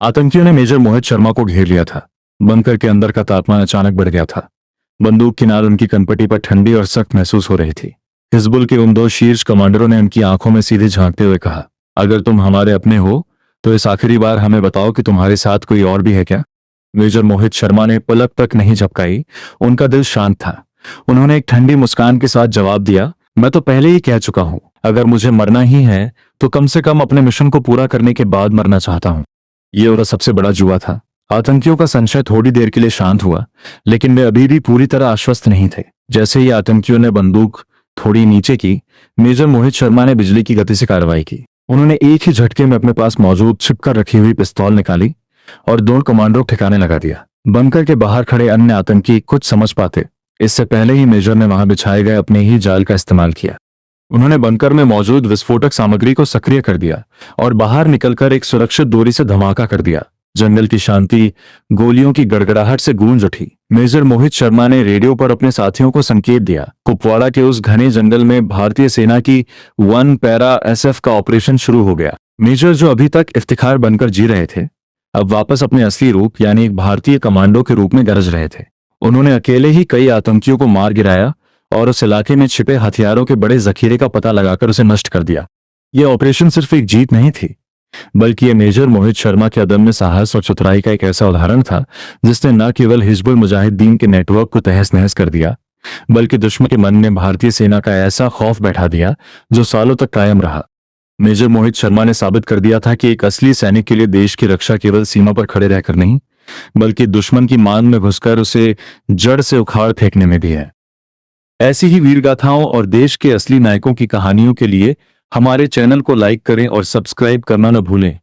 आतंकियों ने मेजर मोहित शर्मा को घेर लिया था। बंकर के अंदर का तापमान अचानक बढ़ गया था। बंदूक की नाल उनकी कनपटी पर ठंडी और सख्त महसूस हो रही थी। हिजबुल के उन दो शीर्ष कमांडरों ने उनकी आंखों में सीधे झांकते हुए कहा, अगर तुम हमारे अपने हो तो इस आखिरी बार हमें बताओ कि तुम्हारे साथ कोई और भी है क्या। मेजर मोहित शर्मा ने पलक तक नहीं झपकाई। उनका दिल शांत था। उन्होंने एक ठंडी मुस्कान के साथ जवाब दिया, मैं तो पहले ही कह चुका हूं, अगर मुझे मरना ही है तो कम से कम अपने मिशन को पूरा करने के बाद मरना चाहता हूं। ये उनका सबसे बड़ा जुआ था। आतंकियों का संशय थोड़ी देर के लिए शांत हुआ, लेकिन वे अभी भी पूरी तरह आश्वस्त नहीं थे। जैसे ही आतंकियों ने बंदूक थोड़ी नीचे की, मेजर मोहित शर्मा ने बिजली की गति से कार्रवाई की। उन्होंने एक ही झटके में अपने पास मौजूद छिपकर रखी हुई पिस्तौल निकाली और दोनों कमांडरों को ठिकाने लगा दिया। बंकर के बाहर खड़े अन्य आतंकी कुछ समझ पाते इससे पहले ही मेजर ने वहां बिछाए गए अपने ही जाल का इस्तेमाल किया। उन्होंने बंकर में मौजूद विस्फोटक सामग्री को सक्रिय कर दिया और बाहर निकलकर एक सुरक्षित दूरी से धमाका कर दिया। जंगल की शांति गोलियों की गड़गड़ाहट से गूंज उठी। मेजर मोहित शर्मा ने रेडियो पर अपने साथियों को संकेत दिया, कुपवाड़ा के उस घने जंगल में भारतीय सेना की 1 पैरा SF का ऑपरेशन शुरू हो गया। मेजर, जो अभी तक इफ्तिखार बनकर जी रहे थे, अब वापस अपने असली रूप यानी एक भारतीय कमांडो के रूप में गरज रहे थे। उन्होंने अकेले ही कई आतंकियों को मार गिराया और उस इलाके में छिपे हथियारों के बड़े जखीरे का पता लगाकर उसे नष्ट कर दिया। यह ऑपरेशन सिर्फ एक जीत नहीं थी, बल्कि यह मेजर मोहित शर्मा के अदम्य साहस और चतुराई का एक ऐसा उदाहरण था जिसने न केवल हिजबुल मुजाहिदीन के नेटवर्क को तहस नहस कर दिया, बल्कि दुश्मन के मन में भारतीय सेना का ऐसा खौफ बैठा दिया जो सालों तक कायम रहा। मेजर मोहित शर्मा ने साबित कर दिया था कि एक असली सैनिक के लिए देश की रक्षा केवल सीमा पर खड़े रहकर नहीं, बल्कि दुश्मन की मान में घुसकर उसे जड़ से उखाड़ फेंकने में भी है। ऐसी ही वीर गाथाओं और देश के असली नायकों की कहानियों के लिए हमारे चैनल को लाइक करें और सब्सक्राइब करना न भूलें।